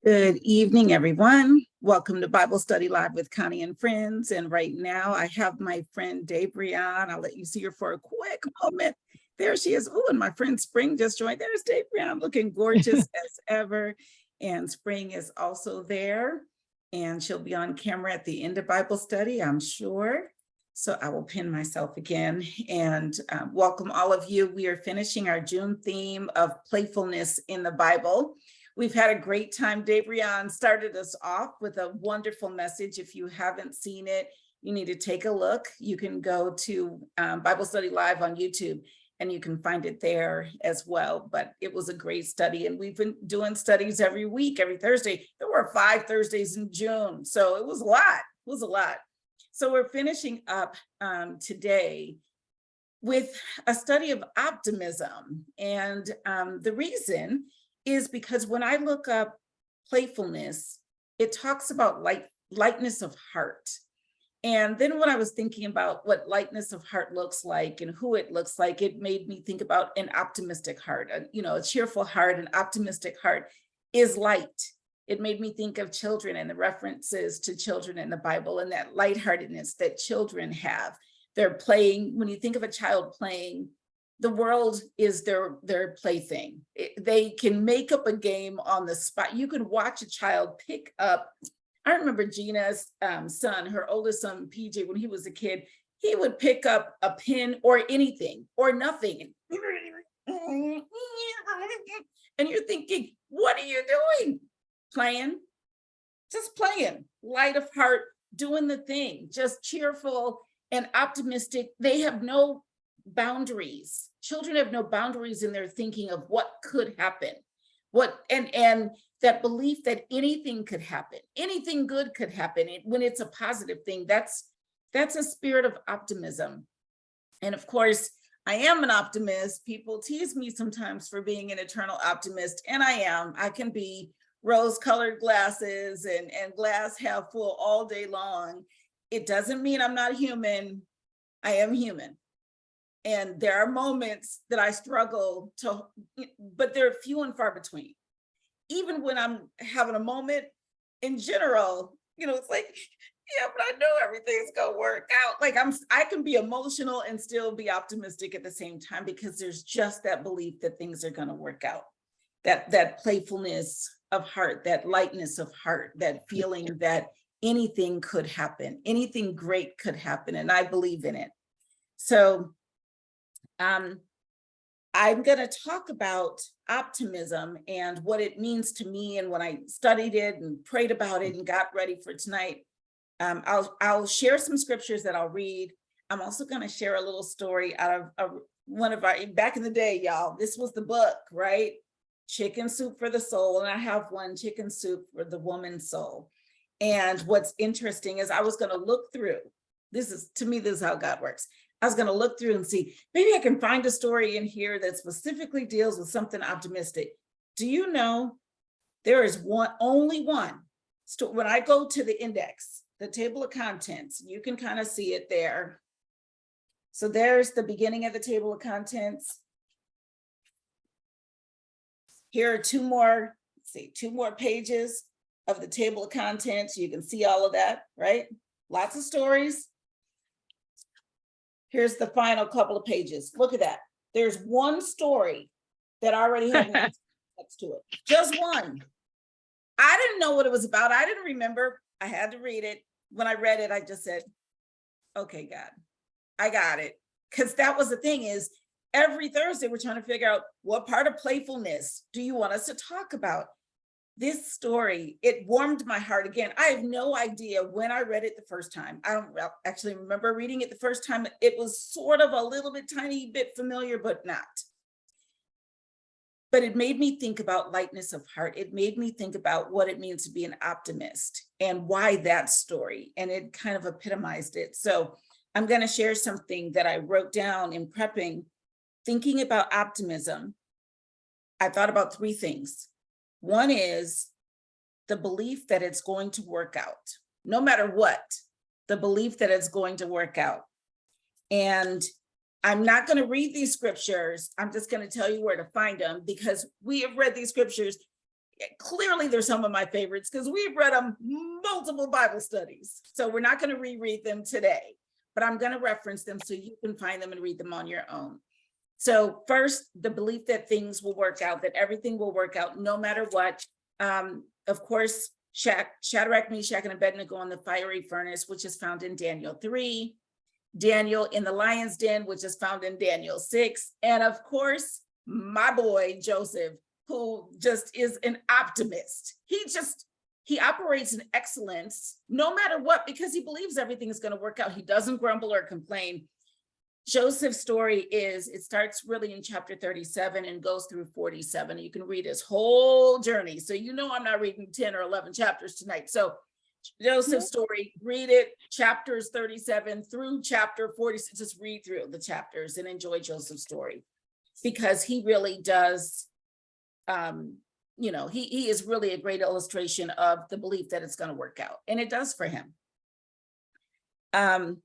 Good evening, everyone. Welcome to Bible Study Live with Connie and Friends. And right now I have my friend Dabrian. I'll let you see her for a quick moment. There she is. Oh, and my friend Spring just joined. There's Dabrian, looking gorgeous as ever. And Spring is also there. And she'll be on camera at the end of Bible study, I'm sure. So I will pin myself again and welcome all of you. We are finishing our June theme of playfulness in the Bible. We've had a great time. Dabrian started us off with a wonderful message. If you haven't seen it, you need to take a look. You can go to Bible Study Live on YouTube and you can find it there as well. But it was a great study. And we've been doing studies every week, every Thursday. There were 5 Thursdays in June. So it was a lot. It was a lot. So we're finishing up today with a study of optimism. And the reason is because when I look up playfulness, it talks about lightness of heart. And then when I was thinking about what lightness of heart looks like and who it looks like, it made me think about an optimistic heart. A cheerful heart, an optimistic heart is light. It made me think of children and the references to children in the Bible and that lightheartedness that children have. They're playing. When you think of a child playing, the world is their plaything. They can make up a game on the spot. You can watch a child pick up. I remember Gina's son, her oldest son, PJ, when he was a kid, he would pick up a pen or anything or nothing. And you're thinking, what are you doing? Playing, just playing, light of heart, doing the thing, just cheerful and optimistic. They have no boundaries. Children have no boundaries in their thinking of what could happen, and that belief that anything could happen, anything good could happen when it's a positive thing. That's a spirit of optimism. And of course, I am an optimist. People tease me sometimes for being an eternal optimist, and I am. I can be rose-colored glasses and glass half full all day long. It doesn't mean I'm not human. I am human. And there are moments that I struggle but they're few and far between. Even when I'm having a moment, in general, it's like, yeah, but I know everything's gonna work out. Like I can be emotional and still be optimistic at the same time because there's just that belief that things are gonna work out. That playfulness of heart, that lightness of heart, that feeling that anything could happen, anything great could happen, and I believe in it. So I'm going to talk about optimism and what it means to me. And when I studied it and prayed about it and got ready for tonight, I'll share some scriptures that I'll read. I'm also going to share a little story out of one of our, back in the day, y'all, this was the book, right? Chicken Soup for the Soul. And I have one, Chicken Soup for the Woman's Soul. And what's interesting is I was going to look through, to me, this is how God works. I was going to look through and see, maybe I can find a story in here that specifically deals with something optimistic. Do you know there is only one? So when I go to the index, the table of contents, you can kind of see it there. So there's the beginning of the table of contents. Here are two more pages of the table of contents. You can see all of that, right? Lots of stories. Here's the final couple of pages. Look at that. There's one story that already had next to it. Just one. I didn't know what it was about. I didn't remember. I had to read it. When I read it, I just said, okay, God, I got it. Because that was the thing is, every Thursday, we're trying to figure out what part of playfulness do you want us to talk about? This story, it warmed my heart again. I have no idea when I read it the first time. I don't actually remember reading it the first time. It was sort of a little bit, tiny bit familiar, but not. But it made me think about lightness of heart. It made me think about what it means to be an optimist and why that story. And it kind of epitomized it. So I'm going to share something that I wrote down in prepping, thinking about optimism. I thought about 3 things. One is the belief that it's going to work out, no matter what, the belief that it's going to work out. And I'm not going to read these scriptures. I'm just going to tell you where to find them because we have read these scriptures clearly they're some of my favorites because we've read them multiple Bible studies. So we're not going to reread them today, but I'm going to reference them so you can find them and read them on your own. So first, the belief that things will work out, that everything will work out no matter what. Of course, Shadrach, Meshach, and Abednego in the fiery furnace, which is found in Daniel 3. Daniel in the lion's den, which is found in Daniel 6. And of course, my boy, Joseph, who just is an optimist. He operates in excellence no matter what, because he believes everything is going to work out. He doesn't grumble or complain. Joseph's story it starts really in chapter 37 and goes through 47. You can read his whole journey. So you know I'm not reading 10 or 11 chapters tonight. So Joseph's story, read it, chapters 37 through chapter 46. Just read through the chapters and enjoy Joseph's story, because he really does, he is really a great illustration of the belief that it's going to work out. And it does for him. We're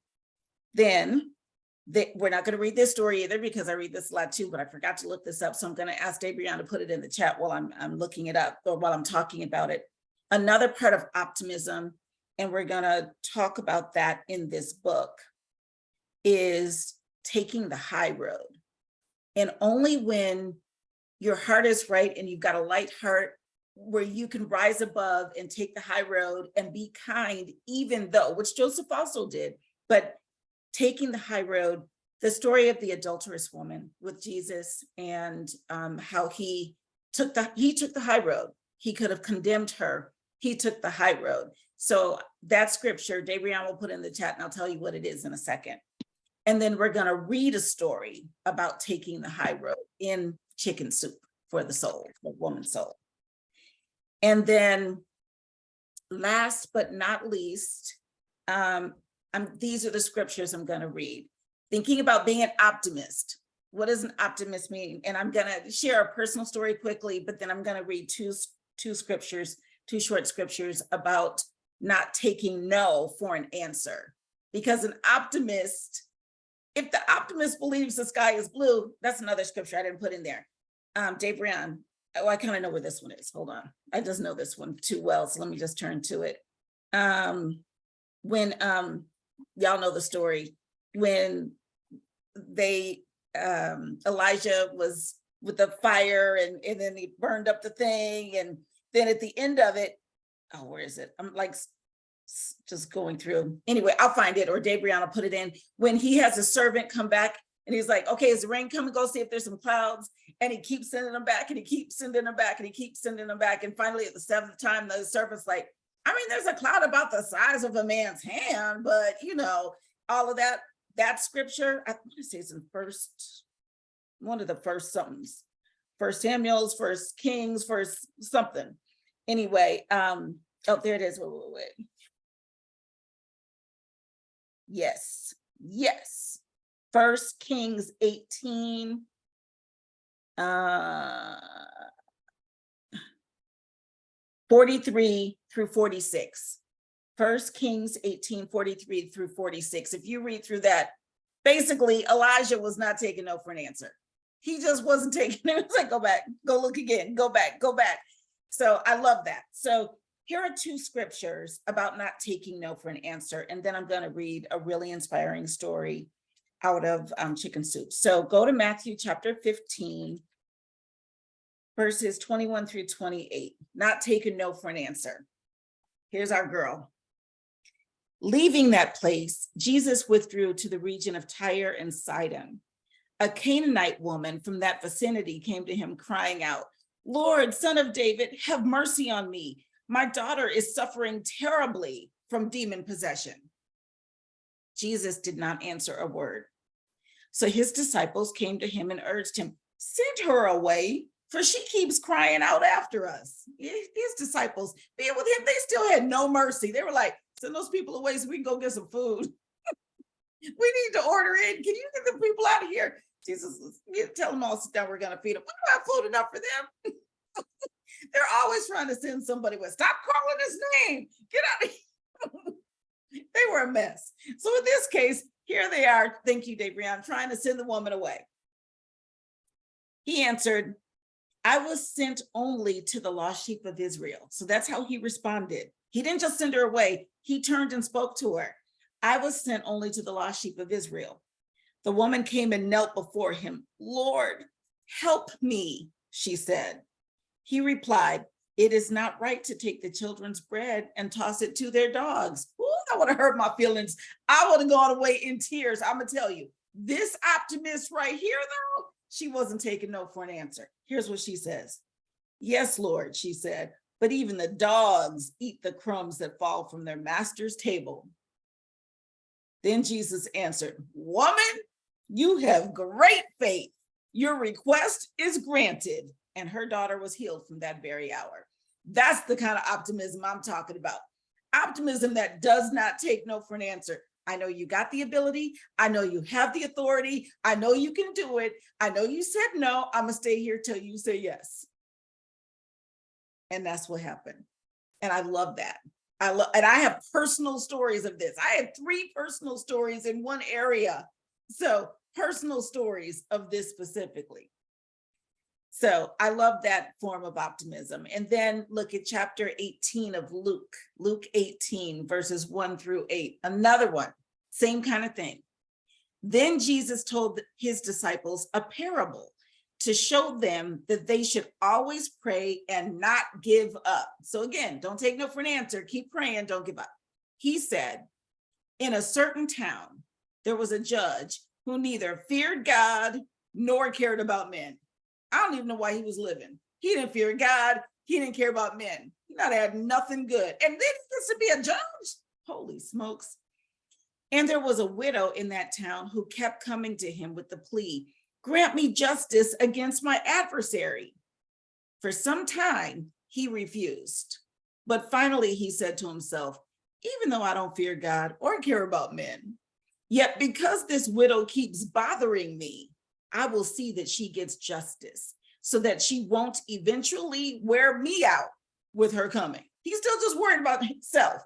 not going to read this story either, because I read this a lot too, but I forgot to look this up. So I'm going to ask Dabrianne to put it in the chat while I'm looking it up, or while I'm talking about it. Another part of optimism, and we're going to talk about that in this book, is taking the high road. And only when your heart is right and you've got a light heart, where you can rise above and take the high road and be kind, even though, which Joseph also did, but taking the high road. The story of the adulterous woman with Jesus, and how he took the high road. He could have condemned her. He took the high road. So that scripture, Dabrianne will put in the chat, and I'll tell you what it is in a second. And then we're going to read a story about taking the high road in Chicken Soup for the Soul, the woman's soul. And then last but not least, these are the scriptures I'm going to read. Thinking about being an optimist. What does an optimist mean? And I'm going to share a personal story quickly, but then I'm going to read two short scriptures about not taking no for an answer. Because an optimist, if the optimist believes the sky is blue, that's another scripture I didn't put in there. Dabrianne, I kind of know where this one is. Hold on. I just know this one too well. So let me just turn to it. When y'all know the story, when Elijah was with the fire and then he burned up the thing. And then at the end of it, oh, where is it? I'm like just going through. Anyway, I'll find it, or Dabrianne will put it in. When he has a servant come back and he's like, okay, is the rain coming? Go see if there's some clouds. And he keeps sending them back, and he keeps sending them back, and he keeps sending them back. And finally at the seventh time, the servant's like, I mean, there's a cloud about the size of a man's hand, but all of that scripture, I want to say it's in one of the first somethings, First Samuel's, First Kings, First something. Anyway, oh, there it is. Wait. Yes. First Kings 18. 43 through 46. First Kings 18, 43 through 46. If you read through that, basically Elijah was not taking no for an answer. He just wasn't taking it. It was like, go back, go look again, go back. So I love that. So here are two scriptures about not taking no for an answer. And then I'm going to read a really inspiring story out of Chicken Soup. So go to Matthew chapter 15, verses 21 through 28. Not taking no for an answer. Here's our girl. Leaving that place, Jesus withdrew to the region of Tyre and Sidon. A Canaanite woman from that vicinity came to him crying out, Lord, Son of David, have mercy on me. My daughter is suffering terribly from demon possession. Jesus did not answer a word. So his disciples came to him and urged him, send her away, for she keeps crying out after us. His disciples, being with him, they still had no mercy. They were like, send those people away so we can go get some food. We need to order in. Can you get the people out of here? Jesus, tell them all, sit down, we're going to feed them. We don't have food enough for them. They're always trying to send somebody with, stop calling his name. Get out of here. They were a mess. So in this case, here they are. Thank you, Dabrianne, trying to send the woman away. He answered, I was sent only to the lost sheep of Israel. So that's how he responded. He didn't just send her away. He turned and spoke to her. I was sent only to the lost sheep of Israel. The woman came and knelt before him. Lord, help me, she said. He replied, it is not right to take the children's bread and toss it to their dogs. Ooh, that would have hurt my feelings. I would have gone away in tears. I'm going to tell you, this optimist right here, though, she wasn't taking no for an answer. Here's what she says. Yes, Lord, she said, but even the dogs eat the crumbs that fall from their master's table. Then Jesus answered, woman, you have great faith. Your request is granted. And her daughter was healed from that very hour. That's the kind of optimism I'm talking about. Optimism that does not take no for an answer. I know you got the ability. I know you have the authority. I know you can do it. I know you said no. I'm going to stay here till you say yes. And that's what happened. And I love that. And I have personal stories of this. I have 3 personal stories in one area. So personal stories of this specifically. So I love that form of optimism. And then look at chapter 18 of Luke, Luke 18, verses 1-8. Another one, same kind of thing. Then Jesus told his disciples a parable to show them that they should always pray and not give up. So again, don't take no for an answer. Keep praying, don't give up. He said, in a certain town, there was a judge who neither feared God nor cared about men. I don't even know why he was living. He didn't fear God. He didn't care about men. He not had nothing good. And then he gets to be a judge. Holy smokes. And there was a widow in that town who kept coming to him with the plea, grant me justice against my adversary. For some time, he refused. But finally, he said to himself, even though I don't fear God or care about men, yet because this widow keeps bothering me, I will see that she gets justice so that she won't eventually wear me out with her coming. He's still just worried about himself.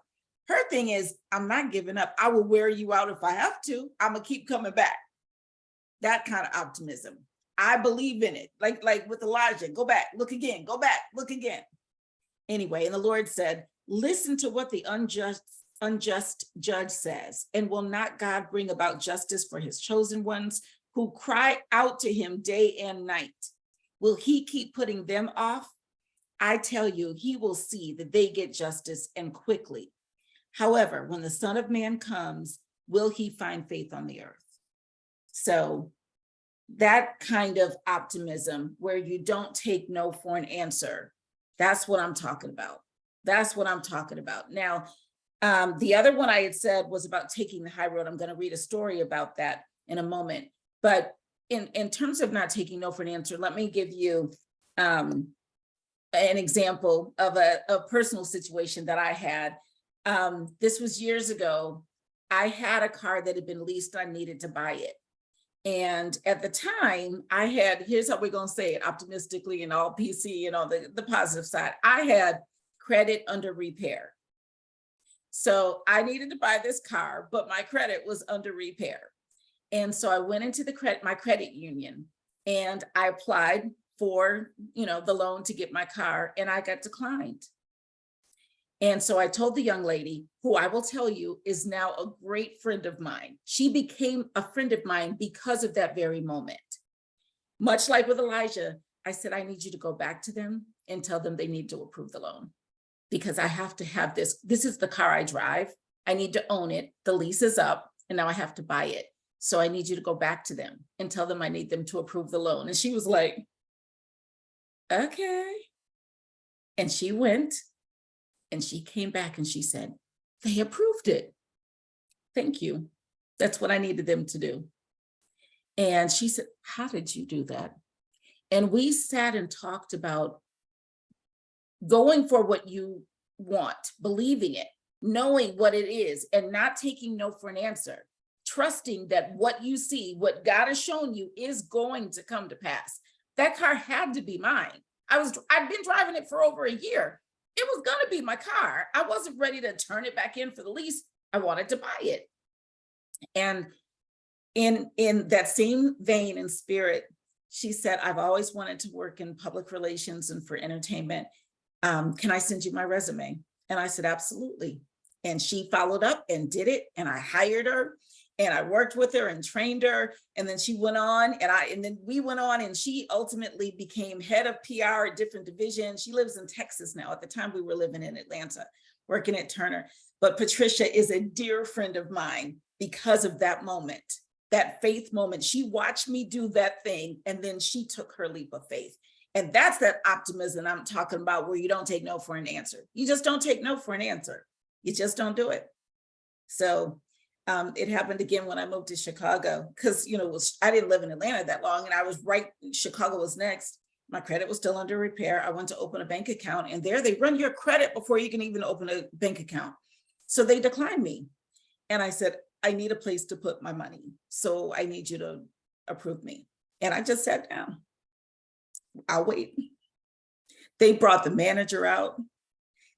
Her thing is, I'm not giving up. I will wear you out if I have to. I'm going to keep coming back. That kind of optimism. I believe in it. Like with Elijah, go back, look again, go back, look again. Anyway, and the Lord said, listen to what the unjust judge says, and will not God bring about justice for his chosen ones who cry out to him day and night? Will he keep putting them off? I tell you, he will see that they get justice and quickly. However, when the Son of Man comes, will he find faith on the earth? So that kind of optimism where you don't take no for an answer, that's what I'm talking about. That's what I'm talking about. Now, the other one I had said was about taking the high road. I'm going to read a story about that in a moment. But in terms of not taking no for an answer, let me give you an example of a personal situation that I had. This was years ago. I had a car that had been leased. I needed to buy it. And at the time I had, here's how we're going to say it optimistically and all PC and all the positive side. I had credit under repair. So I needed to buy this car, but my credit was under repair. And so I went into my credit union and I applied for, the loan to get my car, and I got declined. And so I told the young lady, who I will tell you is now a great friend of mine. She became a friend of mine because of that very moment. Much like with Elijah, I said, I need you to go back to them and tell them they need to approve the loan, because I have to have this. This is the car I drive. I need to own it. The lease is up and now I have to buy it. So I need you to go back to them and tell them I need them to approve the loan. And she was like, okay. And she went. And she came back and she said, they approved it. Thank you. That's what I needed them to do. And she said, how did you do that? And we sat and talked about going for what you want, believing it, knowing what it is, and not taking no for an answer, trusting that what you see, what God has shown you is going to come to pass. That car had to be mine. I'd been driving it for over a year. It was going to be my car. I wasn't ready to turn it back in for the lease. I wanted to buy it. And in that same vein and spirit, She said, I've always wanted to work in public relations and for entertainment. Can I send you my resume? And I said, absolutely. And she followed up and did it. And I hired her and I worked with her and trained her. And then she went on and then we went on and she ultimately became head of PR at different divisions. She lives in Texas now. At the time we were living in Atlanta, working at Turner. But Patricia is a dear friend of mine because of that moment, that faith moment. She watched me do that thing and then she took her leap of faith. And that's that optimism I'm talking about, where you don't take no for an answer. You just don't take no for an answer. You just don't do it. So it happened again when I moved to Chicago, because, you know, I didn't live in Atlanta that long and I was right, Chicago was next. My credit was still under repair. I went to open a bank account and there they run your credit before you can even open a bank account. So they declined me. And I said, I need a place to put my money. So I need you to approve me. And I just sat down. I'll wait. They brought the manager out.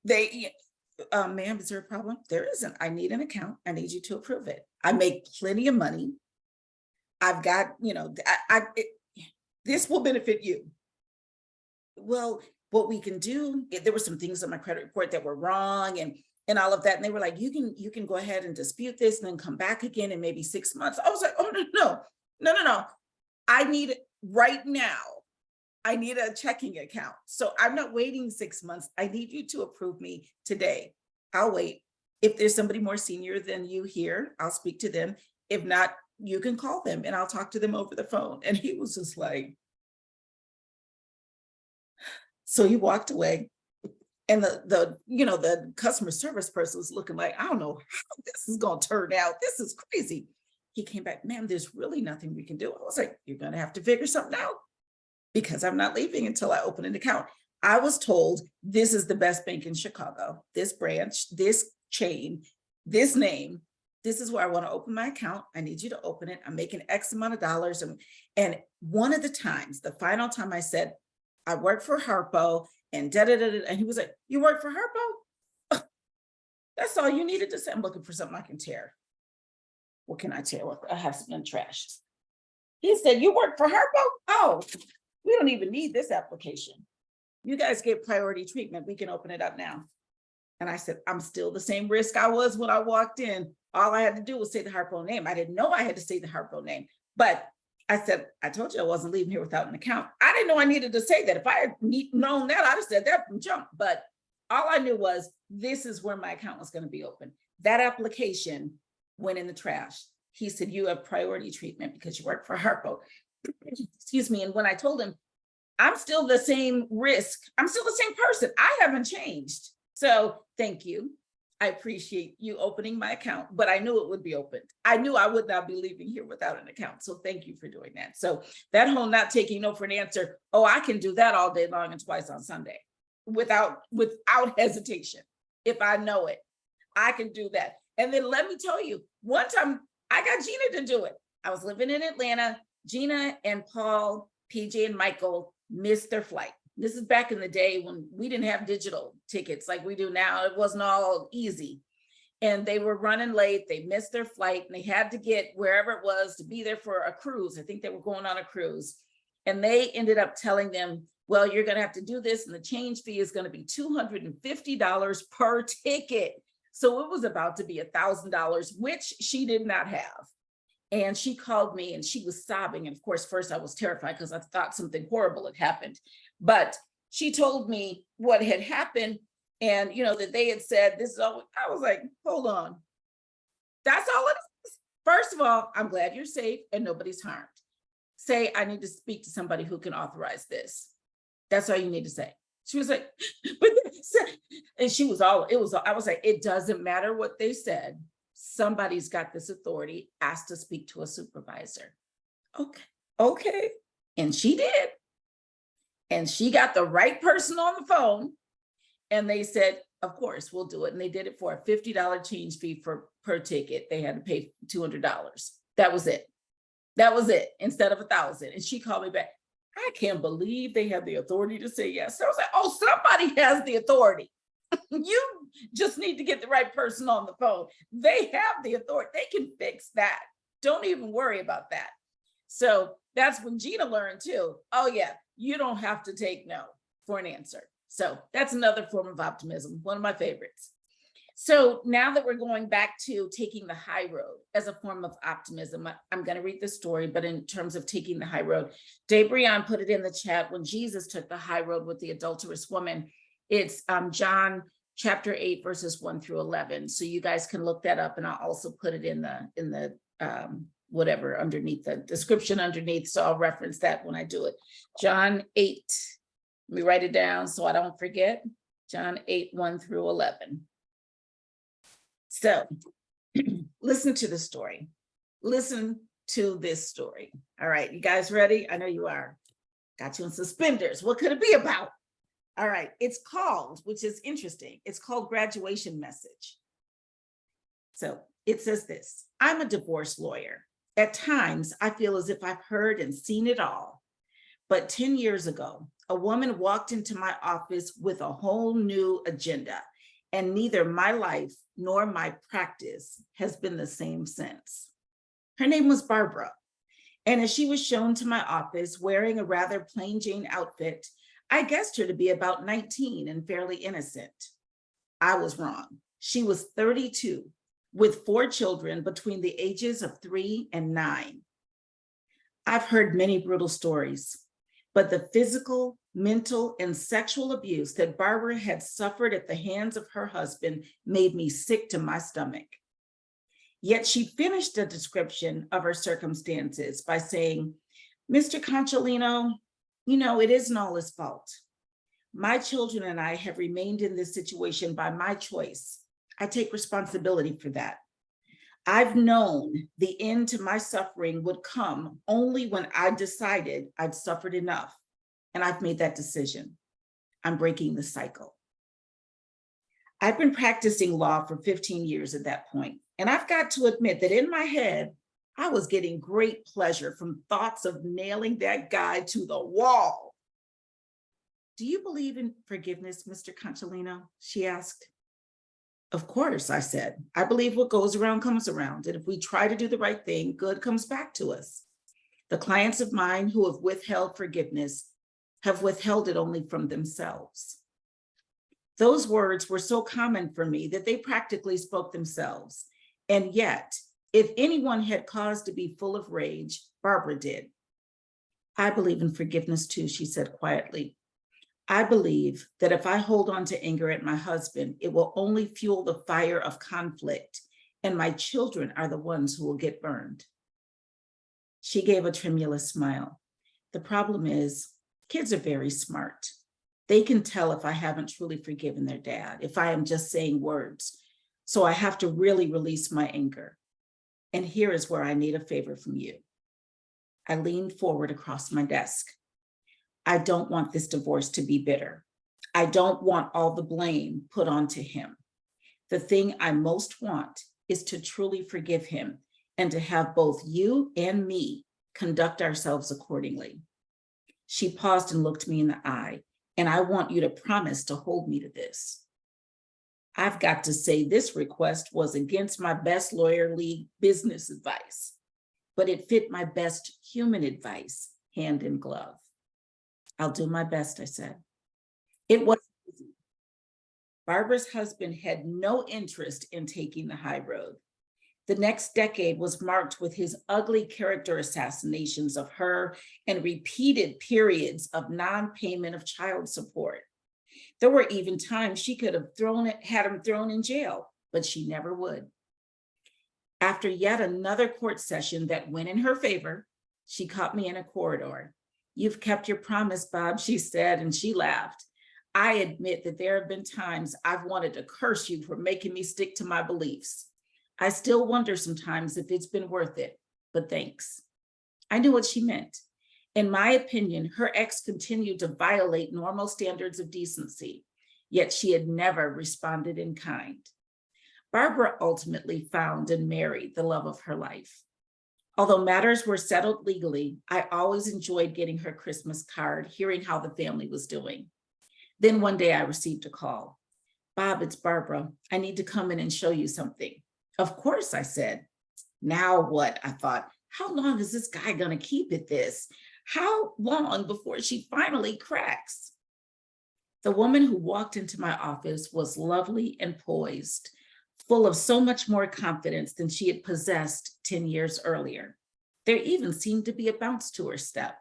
Ma'am, is there a problem? There isn't. I need an account. I need you to approve it. I make plenty of money. I've got, you know, this will benefit you. Well, what we can do, there were some things on my credit report that were wrong and all of that. And they were like, you can go ahead and dispute this and then come back again in maybe 6 months. I was like, oh, no. I need it right now. I need a checking account. So I'm not waiting 6 months. I need you to approve me today. I'll wait. If there's somebody more senior than you here, I'll speak to them. If not, you can call them and I'll talk to them over the phone. And he was just like, so he walked away. And the customer service person was looking like, I don't know how this is going to turn out. This is crazy. He came back, ma'am, there's really nothing we can do. I was like, you're going to have to figure something out, because I'm not leaving until I open an account. I was told this is the best bank in Chicago, this branch, this chain, this name. This is where I want to open my account. I need you to open it. I'm making X amount of dollars. And one of the times, the final time I said, I work for Harpo and and he was like, you work for Harpo? That's all you needed to say. I'm looking for something I can tear. What can I tear? I have some trash. He said, you work for Harpo? Oh, we don't even need this application. You guys get priority treatment. We can open it up now. And I said, I'm still the same risk I was when I walked in. All I had to do was say the Harpo name. I didn't know I had to say the Harpo name, but I said, I told you I wasn't leaving here without an account. I didn't know I needed to say that. If I had known that, I'd have said that from jump. But all I knew was this is where my account was going to be open. That application went in the trash. He said, you have priority treatment because you work for Harpo. Excuse me. And when I told him, I'm still the same risk, I'm still the same person, I haven't changed. So thank you. I appreciate you opening my account, but I knew it would be opened. I knew I would not be leaving here without an account. So thank you for doing that. So that whole not taking no for an answer, oh, I can do that all day long and twice on Sunday without hesitation. If I know it, I can do that. And then let me tell you, one time I got Gina to do it. I was living in Atlanta. Gina and Paul, PJ and Michael missed their flight. This is back in the day when we didn't have digital tickets like we do now. It wasn't all easy. And they were running late. They missed their flight and they had to get wherever it was to be there for a cruise. I think they were going on a cruise. And they ended up telling them, well, you're going to have to do this. And the change fee is going to be $250 per ticket. So it was about to be $1,000, which she did not have. And she called me and she was sobbing. And of course, first I was terrified because I thought something horrible had happened. But she told me what had happened and, you know, that they had said, this is all. I was like, hold on. That's all it is. First of all, I'm glad you're safe and nobody's harmed. Say, I need to speak to somebody who can authorize this. That's all you need to say. She was like, but and she was all, I was like, it doesn't matter what they said. Somebody's got this authority, asked to speak to a supervisor. Okay. And she did. And she got the right person on the phone. And they said, of course, we'll do it. And they did it for a $50 change fee per ticket. They had to pay $200. That was it. Instead of $1,000. And she called me back. I can't believe they have the authority to say yes. So I was like, oh, somebody has the authority. You just need to get the right person on the phone. They have the authority. They can fix that. Don't even worry about that. So that's when Gina learned too. Oh yeah, you don't have to take no for an answer. So that's another form of optimism, one of my favorites. So now that we're going back to taking the high road as a form of optimism, I'm going to read the story, but in terms of taking the high road, Debrian put it in the chat when Jesus took the high road with the adulterous woman. It's John chapter 8, verses 1 through 11. So you guys can look that up, and I'll also put it in the whatever underneath the description underneath. So I'll reference that when I do it. John 8, let me write it down so I don't forget. John 8, 1 through 11. So listen to the story. Listen to this story. All right, you guys ready? I know you are. Got you in suspenders. What could it be about? All right, it's called, which is interesting, it's called Graduation Message. So it says this: I'm a divorce lawyer. At times, I feel as if I've heard and seen it all. But 10 years ago, a woman walked into my office with a whole new agenda, and neither my life nor my practice has been the same since. Her name was Barbara, and as she was shown to my office wearing a rather plain Jane outfit, I guessed her to be about 19 and fairly innocent. I was wrong. She was 32, with 4 children between the ages of 3 and 9. I've heard many brutal stories, but the physical, mental, and sexual abuse that Barbara had suffered at the hands of her husband made me sick to my stomach. Yet she finished a description of her circumstances by saying, Mr. Concholino, you know, it isn't all his fault. My children and I have remained in this situation by my choice. I take responsibility for that. I've known the end to my suffering would come only when I decided I'd suffered enough, and I've made that decision. I'm breaking the cycle. I've been practicing law for 15 years at that point, and I've got to admit that in my head, I was getting great pleasure from thoughts of nailing that guy to the wall. Do you believe in forgiveness, Mr. Concholino? She asked. Of course, I said. I believe what goes around comes around, and if we try to do the right thing, good comes back to us. The clients of mine who have withheld forgiveness have withheld it only from themselves. Those words were so common for me that they practically spoke themselves. And yet, if anyone had cause to be full of rage, Barbara did. I believe in forgiveness too, she said quietly. I believe that if I hold on to anger at my husband, it will only fuel the fire of conflict, and my children are the ones who will get burned. She gave a tremulous smile. The problem is, kids are very smart. They can tell if I haven't truly forgiven their dad, if I am just saying words. So I have to really release my anger. And here is where I need a favor from you. I leaned forward across my desk. I don't want this divorce to be bitter. I don't want all the blame put onto him. The thing I most want is to truly forgive him and to have both you and me conduct ourselves accordingly. She paused and looked me in the eye, and I want you to promise to hold me to this. I've got to say this request was against my best lawyerly business advice, but it fit my best human advice hand in glove. I'll do my best, I said. It wasn't easy. Barbara's husband had no interest in taking the high road. The next decade was marked with his ugly character assassinations of her and repeated periods of non-payment of child support. There were even times she could have had him thrown in jail, but she never would. After yet another court session that went in her favor, she caught me in a corridor. You've kept your promise, Bob, she said, and she laughed. I admit that there have been times I've wanted to curse you for making me stick to my beliefs. I still wonder sometimes if it's been worth it, but thanks. I knew what she meant. In my opinion, her ex continued to violate normal standards of decency, yet she had never responded in kind. Barbara ultimately found and married the love of her life. Although matters were settled legally, I always enjoyed getting her Christmas card, hearing how the family was doing. Then one day I received a call. Bob, it's Barbara. I need to come in and show you something. Of course, I said. Now what? I thought. how long is this guy going to keep at this? How long before she finally cracks? The woman who walked into my office was lovely and poised, full of so much more confidence than she had possessed 10 years earlier. There even seemed to be a bounce to her step.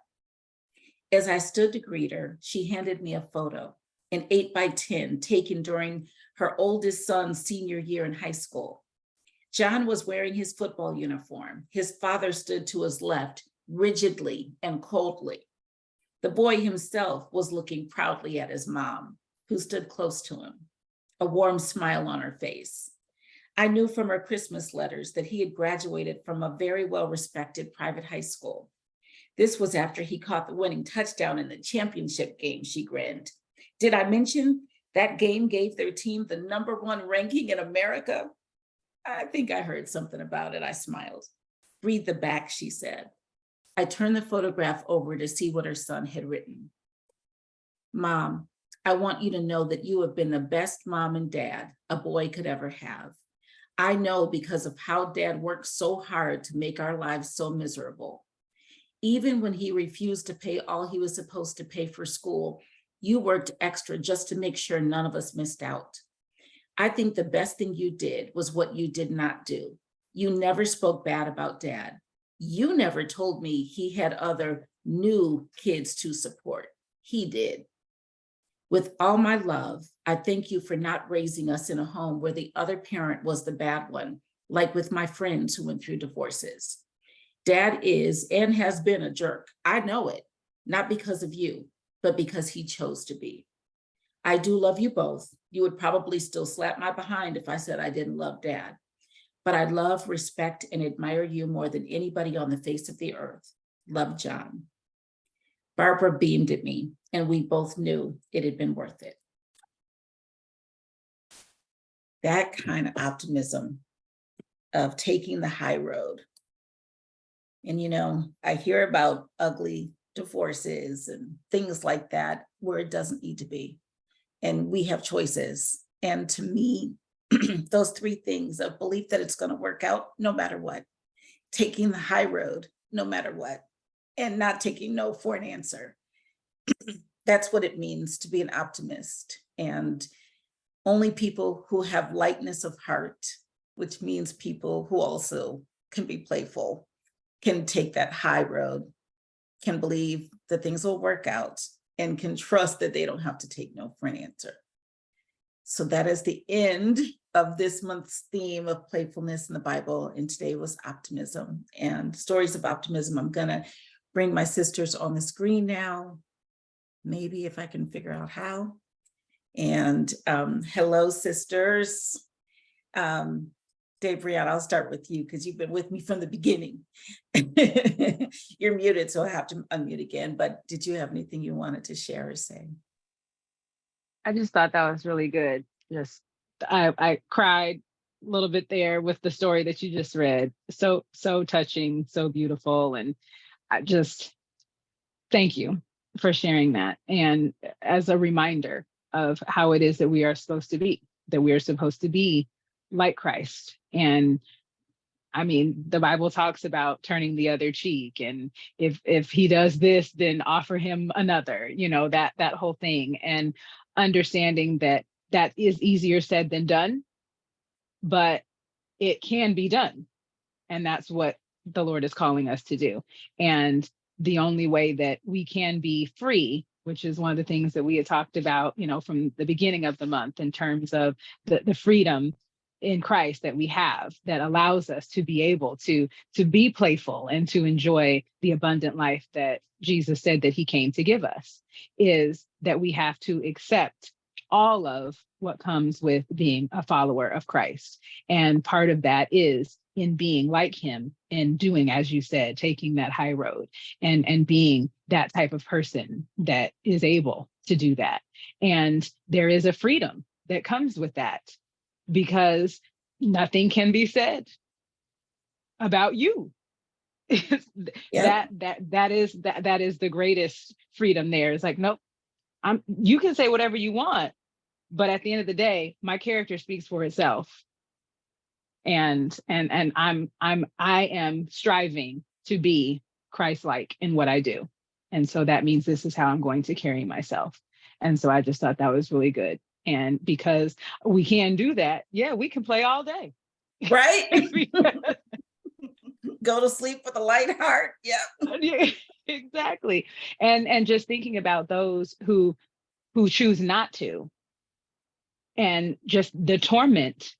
As I stood to greet her, she handed me a photo, an 8x10 taken during her oldest son's senior year in high school. John was wearing his football uniform. His father stood to his left, rigidly and coldly. The boy himself was looking proudly at his mom, who stood close to him, a warm smile on her face. I knew from her Christmas letters that he had graduated from a very well-respected private high school. This was after he caught the winning touchdown in the championship game, she grinned. Did I mention that game gave their team the #1 ranking in America? I think I heard something about it, I smiled. Read the back, she said. I turned the photograph over to see what her son had written. Mom, I want you to know that you have been the best mom and dad a boy could ever have. I know because of how Dad worked so hard to make our lives so miserable. Even when he refused to pay all he was supposed to pay for school, you worked extra just to make sure none of us missed out. I think the best thing you did was what you did not do. You never spoke bad about Dad. You never told me he had other new kids to support. He did. With all my love, I thank you for not raising us in a home where the other parent was the bad one, like with my friends who went through divorces. Dad is and has been a jerk. I know it, not because of you, but because he chose to be. I do love you both. You would probably still slap my behind if I said I didn't love Dad. But I love, respect, and admire you more than anybody on the face of the earth. Love, John. Barbara beamed at me, and we both knew it had been worth it. That kind of optimism of taking the high road. And, you know, I hear about ugly divorces and things like that where it doesn't need to be. And we have choices. And to me, those three things of belief that it's going to work out no matter what, taking the high road no matter what, and not taking no for an answer. That's what it means to be an optimist. And only people who have lightness of heart, which means people who also can be playful, can take that high road, can believe that things will work out, and can trust that they don't have to take no for an answer. So that is the end of this month's theme of playfulness in the Bible. And today was optimism and stories of optimism. I'm going to bring my sisters on the screen now, maybe if I can figure out how. And hello, sisters. Dave, Brianna, I'll start with you because you've been with me from the beginning. You're muted, so I have to unmute again. But did you have anything you wanted to share or say? I just thought that was really good. Just I cried a little bit there with the story that you just read. So touching, so beautiful. And I just thank you for sharing that. And as a reminder of how it is that we are supposed to be like Christ. And I mean, the Bible talks about turning the other cheek. And if he does this, then offer him another, you know, that whole thing. And understanding that is easier said than done, but it can be done. And that's what the Lord is calling us to do. And the only way that we can be free, which is one of the things that we had talked about, you know, from the beginning of the month in terms of the freedom in Christ that we have that allows us to be able to be playful and to enjoy the abundant life that Jesus said that he came to give us, is that we have to accept all of what comes with being a follower of Christ. And part of that is in being like him and doing, as you said, taking that high road and being that type of person that is able to do that. And there is a freedom that comes with that, because nothing can be said about you. Yeah. That is the greatest freedom there. It's like, nope, you can say whatever you want, but at the end of the day, my character speaks for itself. And I am striving to be Christ-like in what I do. And so that means this is how I'm going to carry myself. And so I just thought that was really good. And because we can do that, yeah, we can play all day. Right? Because- Go to sleep with a light heart. Yeah. yeah, exactly. And just thinking about those who choose not to, and just the torment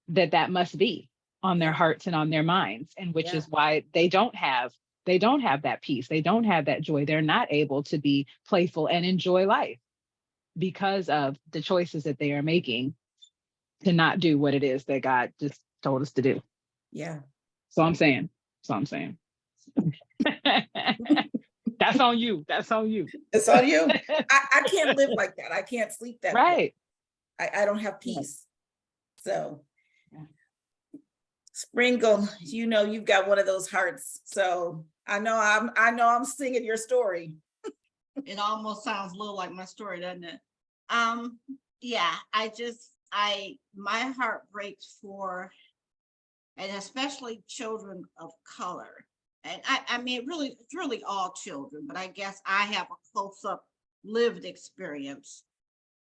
that must be on their Yeah. hearts and on their minds, and which Yeah. is why they don't have that peace, they don't have that joy, they're not able to be playful and enjoy life because of the choices that they are making to not do what it is that God just told us to do. Yeah. So I'm saying that's on you, that's on you. It's on you. I can't live like that. I can't sleep that way. Right. I don't have Yeah. peace. So Yeah. Sprinkle, you've got one of those hearts. So I know I'm singing your story. It almost sounds a little like my story, doesn't it? Yeah, my heart breaks for, and especially children of color. And I mean, it's really all children, but I guess I have a close-up lived experience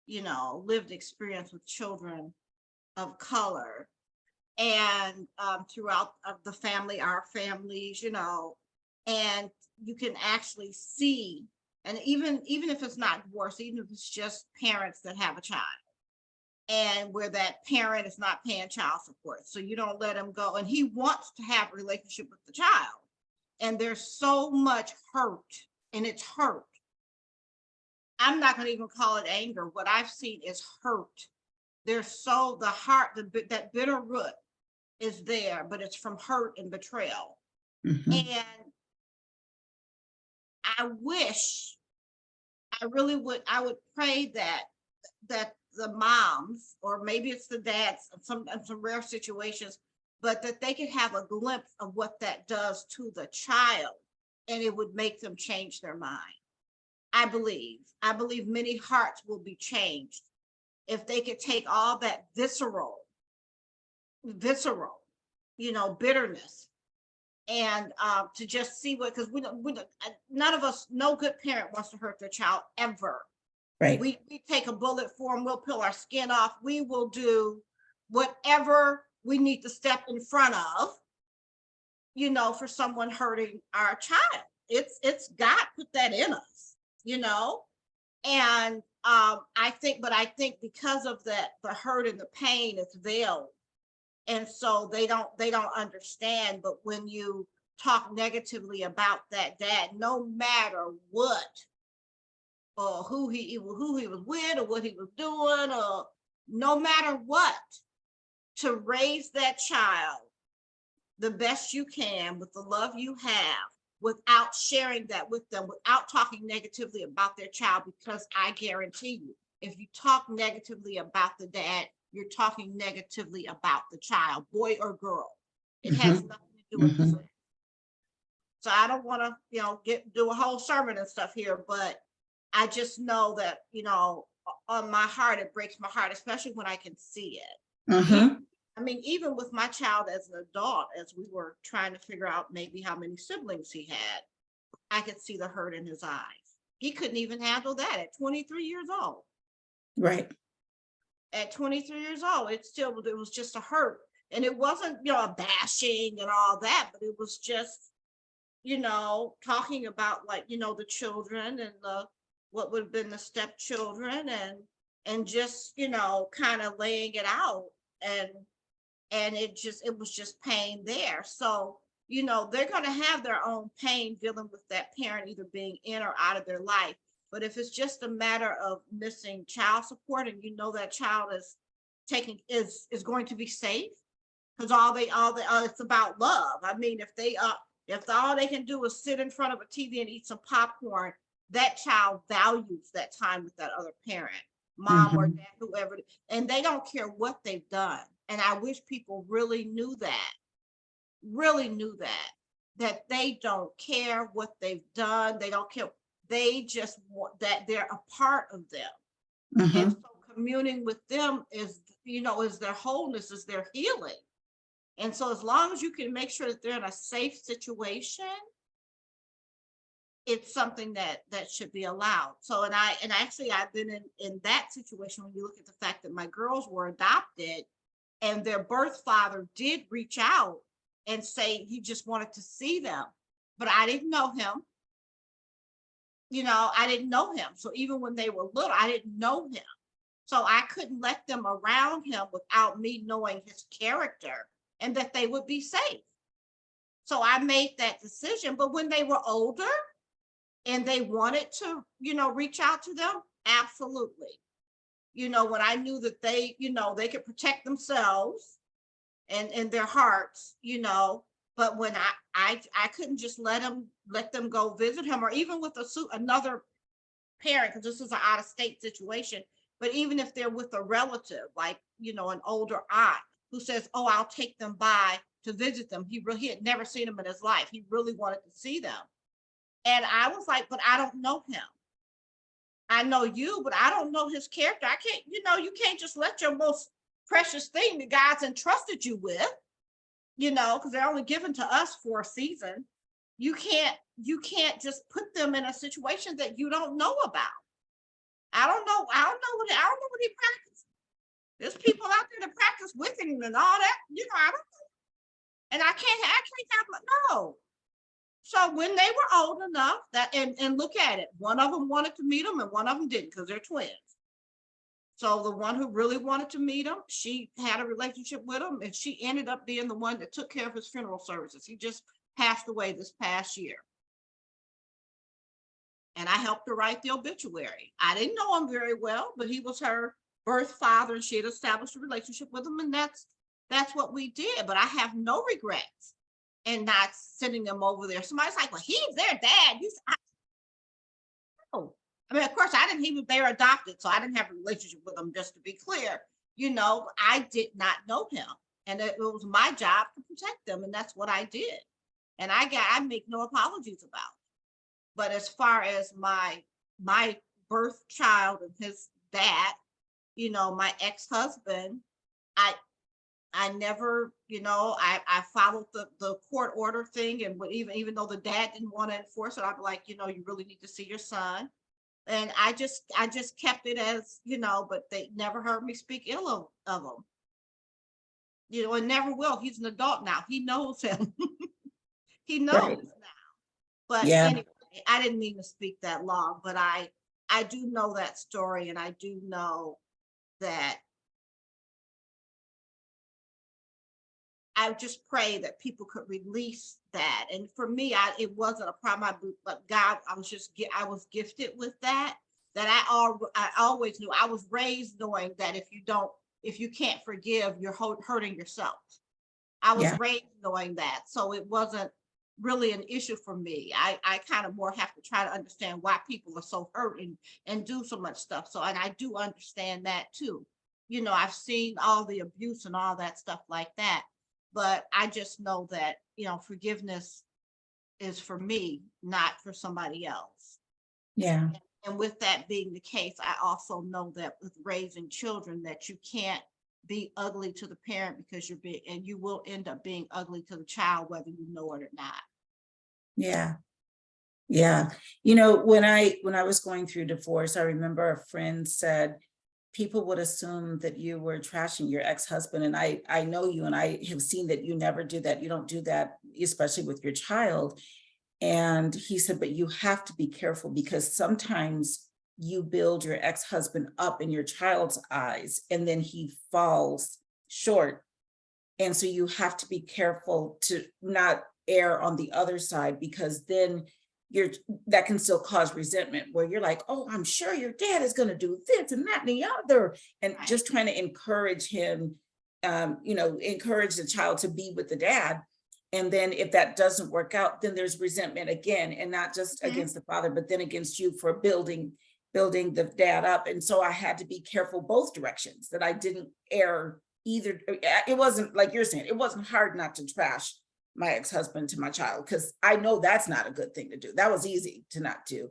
with children of color. And throughout the family, our families, and you can actually see, and even if it's not divorce, even if it's just parents that have a child, and where that parent is not paying child support, so you don't let him go, and he wants to have a relationship with the child, and there's so much hurt, and it's hurt. I'm not going to even call it anger. What I've seen is hurt. There's the heart, that bitter root is there, but it's from hurt and betrayal. Mhm. And I would pray that the moms, or maybe it's the dads, in some rare situations, but that they could have a glimpse of what that does to the child, and it would make them change their mind. I believe many hearts will be changed if they could take all that visceral, bitterness, and to just see what, because none of us, no good parent wants to hurt their child ever. Right. We take a bullet for them, we'll peel our skin off, we will do whatever we need to step in front of, for someone hurting our child. It's God put that in us, and I think because of that, the hurt and the pain is veiled, and so they don't understand. But when you talk negatively about that dad, no matter what, or who he was with, or what he was doing, or no matter what, to raise that child the best you can with the love you have, without sharing that with them, without talking negatively about their child, because I guarantee you, if you talk negatively about the dad, you're talking negatively about the child, boy or girl. It has Mhm. nothing to do with Mhm. the. So I don't want to, do a whole sermon and stuff here, but I just know that, on my heart, it breaks my heart, especially when I can see it. Mhm. I mean, even with my child as an adult, as we were trying to figure out maybe how many siblings he had, I could see the hurt in his eyes. He couldn't even handle that at 23 years old. Right. At 23 years old, it was just a hurt. And it wasn't, a bashing and all that, but it was just, talking about, like, the children and what would have been the stepchildren, and just, kind of laying it out. And it was just pain there. So, they're going to have their own pain dealing with that parent either being in or out of their life. But if it's just a matter of missing child support, and that child is going to be safe, because it's about love. I mean, if all they can do is sit in front of a TV and eat some popcorn, that child values that time with that other parent, mom or Mhm. dad, whoever, and they don't care what they've done. And I wish people really knew that they don't care what they've done. They don't care. They just want that they're a part of them. And Mhm. so communing with them is their wholeness, is their healing. And so as long as you can make sure that they're in a safe situation, it's something that should be allowed. So, and actually I've been in that situation when you look at the fact that my girls were adopted and their birth father did reach out and say he just wanted to see them, but I didn't know him. I didn't know him. So even when they were little, I didn't know him. So I couldn't let them around him without me knowing his character and that they would be safe. So I made that decision. But when they were older and they wanted to, reach out to them, absolutely. When I knew that they could protect themselves and their hearts, but when I couldn't just let them go visit him, or even with another parent, because this is an out of state situation. But even if they're with a relative, like, an older aunt who says, oh, I'll take them by to visit them. He had never seen them in his life. He really wanted to see them. And I was like, but I don't know him. I know you, but I don't know his character. I can't, you can't just let your most precious thing that God's entrusted you with, because they're only given to us for a season. You can't just put them in a situation that you don't know about. I don't know what he practiced. There's people out there that practice Wiccan and all that, I don't know. And I can't have, no. So when they were old enough and look at it, one of them wanted to meet them and one of them didn't, because they're twins. So the one who really wanted to meet him, she had a relationship with him, and she ended up being the one that took care of his funeral services. He just passed away this past year. And I helped her write the obituary. I didn't know him very well, but he was her birth father, and she had established a relationship with him, and that's what we did. But I have no regrets in not sending them over there. Somebody's like, well, he's their dad. No. I mean, of course, they're adopted, so I didn't have a relationship with them, just to be clear. I did not know him. And it was my job to protect them, and that's what I did. And I make no apologies about it. But as far as my birth child and his dad, my ex-husband, I never, I followed the court order thing, and even though the dad didn't want to enforce it, I'd be like, you really need to see your son. And I just kept it as, but they never heard me speak ill of him. And never will. He's an adult now. He knows him. He knows Right. now. But Yeah. anyway, I didn't mean to speak that long, but I do know that story, and I do know that I just pray that people could release that. And for me, it wasn't a problem, but God, I was gifted with that I always knew. I was raised knowing that if you can't forgive, you're hurting yourself. I was raised knowing that. So it wasn't really an issue for me. I kind of more have to try to understand why people are so hurt and do so much stuff. So, and I do understand that too. I've seen all the abuse and all that stuff like that. But I just know that, forgiveness is for me, not for somebody else. Yeah. And with that being the case, I also know that with raising children, that you can't be ugly to the parent, because you will end up being ugly to the child, whether you know it or not. Yeah. Yeah. When I was going through divorce, I remember a friend said, people would assume that you were trashing your ex-husband. And I know you, and I have seen that you never do that. You don't do that, especially with your child. And he said, but you have to be careful, because sometimes you build your ex-husband up in your child's eyes, and then he falls short. And so you have to be careful to not err on the other side, because then that can still cause resentment, where you're like, oh, I'm sure your dad is going to do this and that and the other, and Right. just trying to encourage him, encourage the child to be with the dad. And then if that doesn't work out, then there's resentment again, and not just against the father, but then against you for building the dad up. And so I had to be careful both directions, that I didn't err either. It wasn't like you're saying, it wasn't hard not to trash my ex-husband to my child, because I know that's not a good thing to do. That was easy to not do,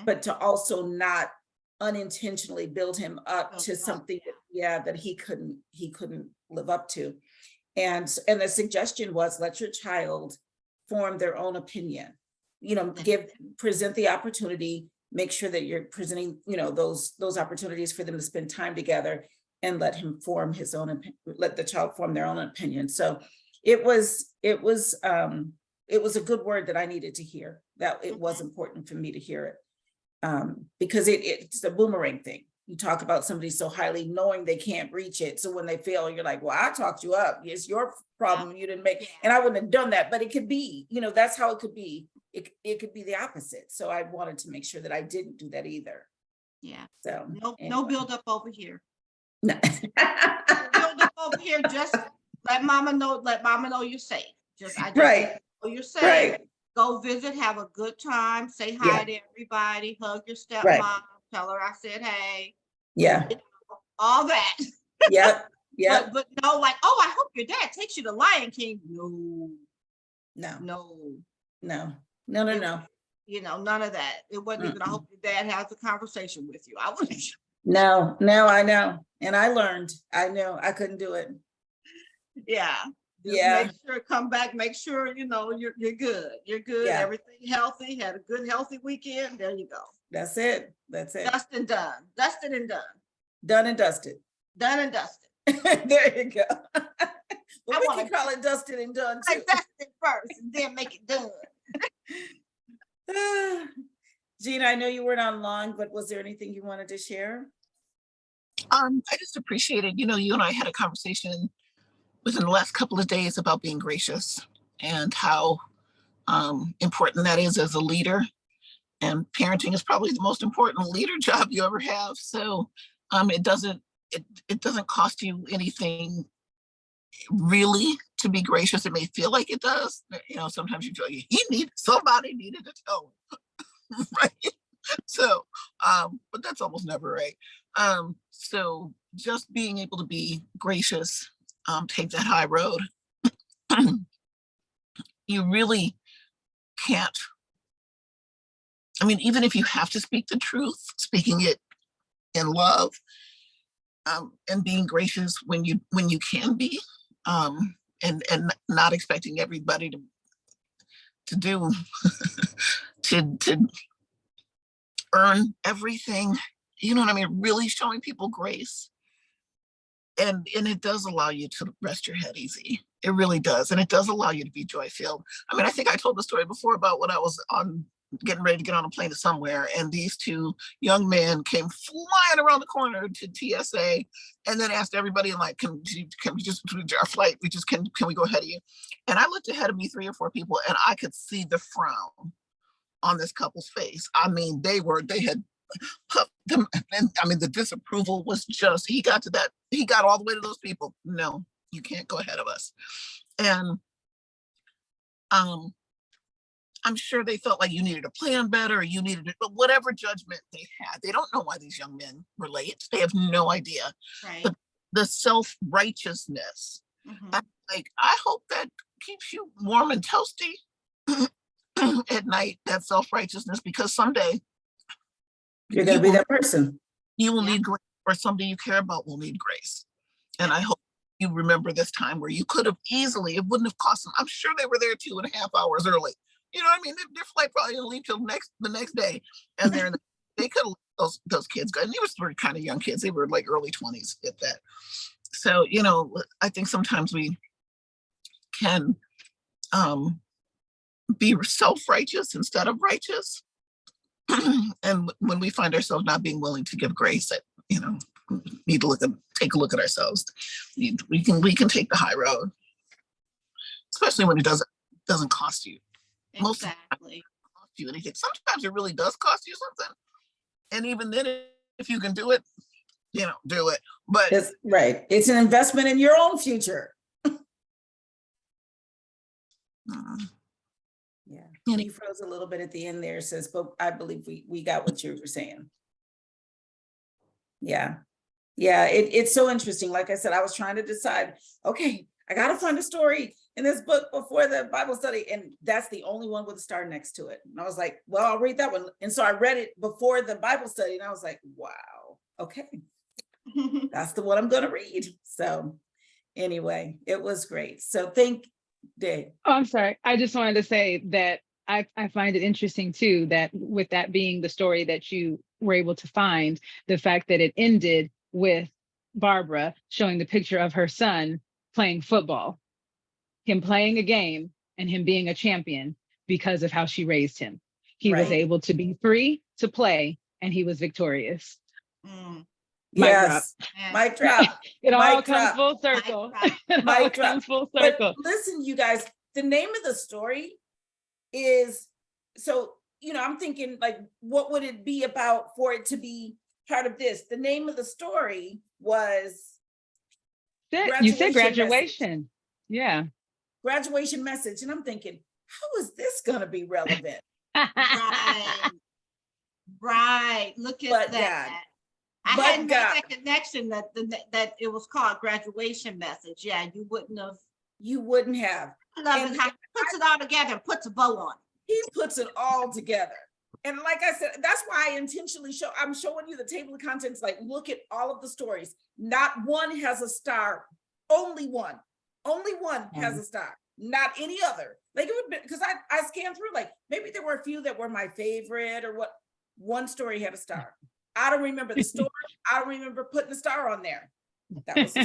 but to also not unintentionally build him up to something that he couldn't live up to. And the suggestion was, let your child form their own opinion, present the opportunity, make sure that you're presenting, those opportunities for them to spend time together, and let him form his own, let the child form their own opinion. So it was a good word that I needed to hear, that it was important for me to hear it. Because it's a boomerang thing. You talk about somebody so highly, knowing they can't reach it. So when they fail, you're like, well, I talked you up. It's your problem. You didn't make, and I wouldn't have done that, but it could be, that's how it could be. It could be the opposite. So I wanted to make sure that I didn't do that either. Yeah. So no build up over here. No. Build up over here. Just let mama know you're safe. Right. Know you're safe. Right. Go visit, have a good time, say hi to everybody, hug your stepmom, Right. tell her I said hey. Yeah. All that. Yep. Yeah. But no, like, oh, I hope your dad takes you to Lion King. No. None of that. It wasn't even, I hope your dad has a conversation with you. I wouldn't. No, I know. And I learned, I know I couldn't do it. Yeah. Just make sure, come back, make sure, you're good. You're good. Yeah. Everything healthy, had a good, healthy weekend. There you go. That's it. Dusted and done. Dusted and done. Done and dusted. Done and dusted. There you go. Well, we can call it dusted and done too. I dusted first and then make it done. Gina, I know you weren't on long, but was there anything you wanted to share? I just appreciated, you and I had a conversation within the last couple of days about being gracious and how important that is as a leader. And parenting is probably the most important leader job you ever have. So it doesn't cost you anything really to be gracious. It may feel like it does. Sometimes you feel somebody needed to tell him, right? So, but that's almost never right. So just being able to be gracious, take that high road. You really can't. I mean, even if you have to speak the truth, speaking it in love, and being gracious when you can be, and not expecting everybody to do to earn everything. You know what I mean? Really showing people grace. And it does allow you to rest your head easy. It really does. And it does allow you to be joy-filled. I mean, I think I told the story before about when I was getting ready to get on a plane to somewhere, and these two young men came flying around the corner to TSA and then asked everybody, like, can we just do our flight? Can we go ahead of you? And I looked ahead of me 3 or 4 people, and I could see the frown on this couple's face. I mean, they had puffed them, and I mean, the disapproval was just, he got all the way to those people. No, you can't go ahead of us. And I'm sure they felt like you needed to plan better, or you needed to, but whatever judgment they had, they don't know why these young men were late. They have no idea. Right. But the self-righteousness, I hope that keeps you warm and toasty at night, that self-righteousness, because someday you're going to be that person. You will need grace, or somebody you care about will need grace. And I hope you remember this time where you could have easily, it wouldn't have cost them. I'm sure they were there 2.5 hours early. You know what I mean? Their flight probably didn't leave till the next day. And they could have let those kids go. And they were kind of young kids. They were like early 20s at that. So, I think sometimes we can be self-righteous instead of righteous. And when we find ourselves not being willing to give grace, that need to take a look at ourselves. We can take the high road, especially when it doesn't cost you. Most of the time, it doesn't cost you anything. Sometimes it really does cost you something, and even then, if you can do it, do it. But it's right. It's an investment in your own future. Yeah. You froze a little bit at the end there, sis, but I believe we got what you were saying. Yeah. It's so interesting. Like I said, I was trying to decide, okay, I got to find a story in this book before the Bible study. And that's the only one with a star next to it. And I was like, well, I'll read that one. And so I read it before the Bible study, and I was like, wow, okay, that's the one I'm going to read. So, anyway, it was great. So thank Dave. Oh, I'm sorry. I just wanted to say that I find it interesting too, that with that being the story that you were able to find, the fact that it ended with Barbara showing the picture of her son playing football, him playing a game and him being a champion because of how she raised him. He was Right. able to be free to play and he was victorious. Mm, Mic drop. Yes, yeah. mic drop. It all Mic comes drop. full circle. drop. It all Mic drop. comes full But circle. listen, you guys, the name of the story is, so, you know, I'm thinking like, what would it be about for it to be part of this? The name of the story was You said Graduation graduation. Yeah. Graduation Message. And I'm thinking, how is this going to be relevant? Right. Right. Look at But that. I But hadn't made God. that connection that that it was called graduation message. Yeah, you wouldn't have. You wouldn't have. I love And it how he puts it all together and puts a bow on it. He puts it all together. And like I said, that's why I intentionally I'm showing you the table of contents, like look at all of the stories. Not one has a star, only one. Only one has a star, not any other. Like it would be, because I scanned through, like maybe there were a few that were my favorite or what. One story had a star. I don't remember the story. I don't remember putting a star on there. That was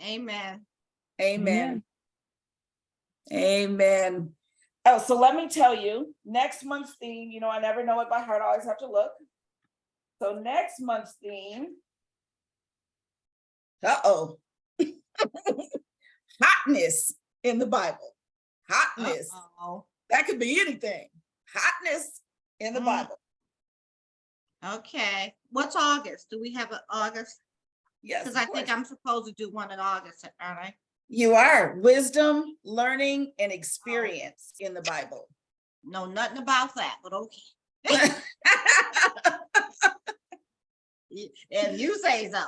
Amen. Amen. Amen. Oh, so let me tell you, next month's theme, you know, I never know it by heart, I always have to look. So next month's theme, hotness in the Bible. Hotness. Uh-oh. That could be anything. Hotness in the Bible. Okay. What's August? Do we have an August? Yes. Because I think I'm supposed to do one in August, aren't I? You are. Wisdom, learning, and experience in the Bible. Know nothing about that, but okay. If you say so.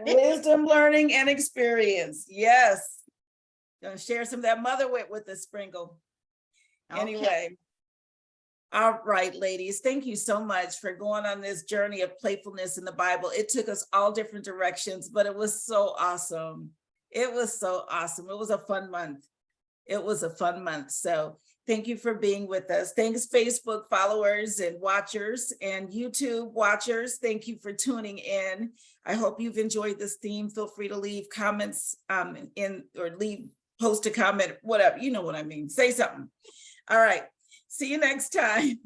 Wisdom, learning, and experience. Yes. Gonna share some of that mother wit with us, Sprinkle. Okay. Anyway. All right, ladies, thank you so much for going on this journey of playfulness in the Bible. It took us all different directions, but it was so awesome. It was so awesome. It was a fun month. It was a fun month. So thank you for being with us. Thanks, Facebook followers and watchers and YouTube watchers. Thank you for tuning in. I hope you've enjoyed this theme. Feel free to leave comments post a comment, whatever, you know what I mean. Say something. All right. See you next time.